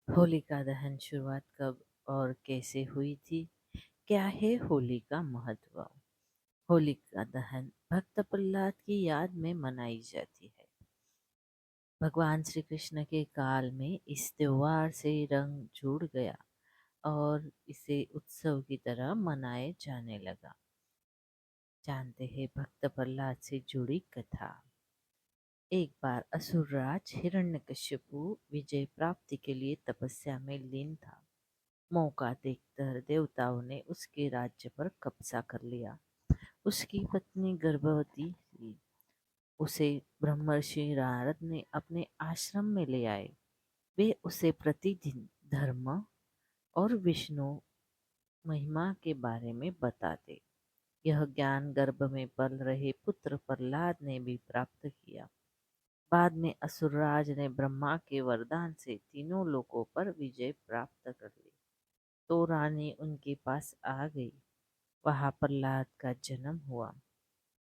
होलिका दहन शुरुआत कब और कैसे हुई थी? क्या है होली का महत्व? होलिका दहन भक्त प्रहलाद की याद में मनाई जाती है। भगवान श्री कृष्ण के काल में इस त्योहार से रंग जुड़ गया और इसे उत्सव की तरह मनाए जाने लगा। जानते हैं भक्त प्रहलाद से जुड़ी कथा। एक बार असुरराज हिरण्यकश्यपु विजय प्राप्ति के लिए तपस्या में लीन था। मौका देखकर देवताओं ने उसके राज्य पर कब्जा कर लिया। उसकी पत्नी गर्भवती थी। उसे ब्रह्मर्षि नारद ने अपने आश्रम में ले आए। वे उसे प्रतिदिन धर्म और विष्णु महिमा के बारे में बताते। यह ज्ञान गर्भ में पल रहे पुत्र प्रहलाद ने भी प्राप्त किया। बाद में असुरराज ने ब्रह्मा के वरदान से तीनों लोकों पर विजय प्राप्त कर ली। तो रानी उनके पास आ गई। वहां प्रहलाद का जन्म हुआ।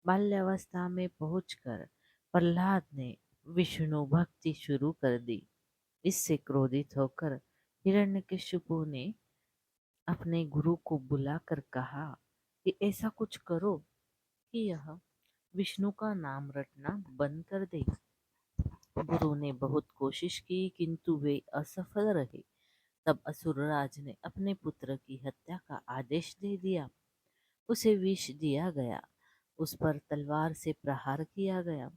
बाल्यावस्था में पहुंचकर प्रहलाद ने विष्णु भक्ति शुरू कर दी। इससे क्रोधित होकर हिरण्यकशिपु ने अपने गुरु को बुलाकर कहा कि ऐसा कुछ करो कि यह विष्णु का नाम रटना बंद कर दे। गुरु ने बहुत कोशिश की किंतु वे असफल रहे। तब असुरराज ने अपने पुत्र की हत्या का आदेश दे दिया। उसे विष दिया गया। उस पर तलवार से प्रहार किया गया।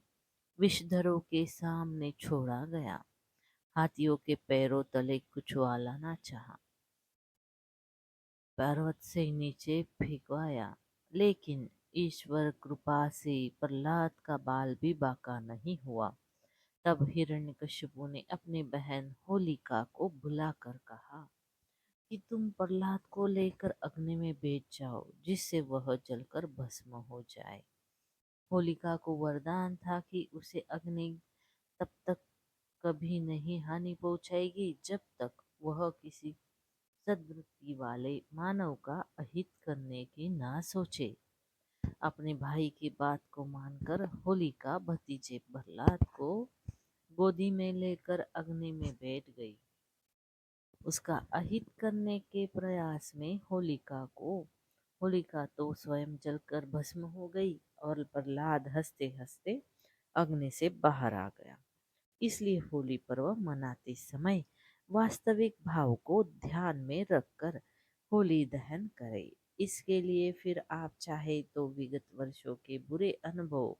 विषधरों के सामने छोड़ा गया। हाथियों के पैरों तले कुचवालाना चाहा। पर्वत से नीचे फेंकवाया। लेकिन ईश्वर कृपा से प्रहलाद का बाल भी बाका नहीं हुआ। तब हिरण्यकशिपु ने अपनी बहन होलिका को बुलाकर कहा कि तुम प्रहलाद को लेकर अग्नि में बैठ जाओ, जिससे वह जलकर भस्म हो जाए। होलिका को वरदान था कि उसे अग्नि तब तक कभी नहीं हानि पहुंचाएगी जब तक वह किसी सद्वृत्ति वाले मानव का अहित करने की ना सोचे। अपने भाई की बात को मानकर होलिका भतीजे प्रहलाद को गोदी में लेकर अग्नि में बैठ गई। उसका अहित करने के प्रयास में होलिका तो स्वयं जलकर भस्म हो गई और प्रहलाद हंसते हंसते अग्नि से बाहर आ गया। इसलिए होली पर्व मनाते समय वास्तविक भाव को ध्यान में रखकर होली दहन करें। इसके लिए फिर आप चाहे तो विगत वर्षों के बुरे अनुभव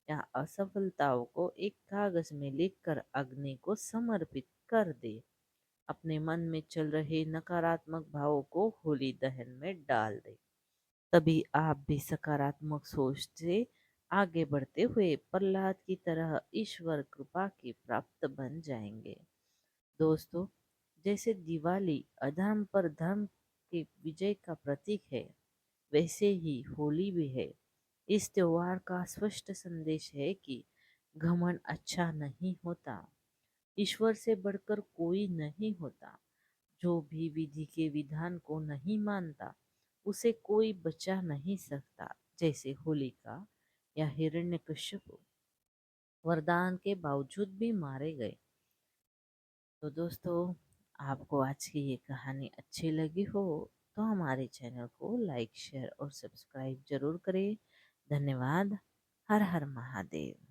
या असफलताओं को एक कागज में लिखकर अग्नि को समर्पित कर दे। अपने मन में चल रहे नकारात्मक भावों को होली दहन में डाल दे। तभी आप भी सकारात्मक सोच से आगे बढ़ते हुए प्रहलाद की तरह ईश्वर कृपा के प्राप्त बन जाएंगे। दोस्तों, जैसे दिवाली अधर्म पर धर्म के विजय का प्रतीक है, वैसे ही होली भी है। इस त्योहार का स्पष्ट संदेश है कि घमंड अच्छा नहीं होता। ईश्वर से बढ़कर कोई नहीं होता। जो भी विधि के विधान को नहीं मानता, उसे कोई बचा नहीं सकता। जैसे होलिका या हिरण्यकश्यप वरदान के बावजूद भी मारे गए। तो दोस्तों, आपको आज की ये कहानी अच्छी लगी हो तो हमारे चैनल को लाइक, शेयर और सब्सक्राइब जरूर करें। धन्यवाद। हर हर महादेव।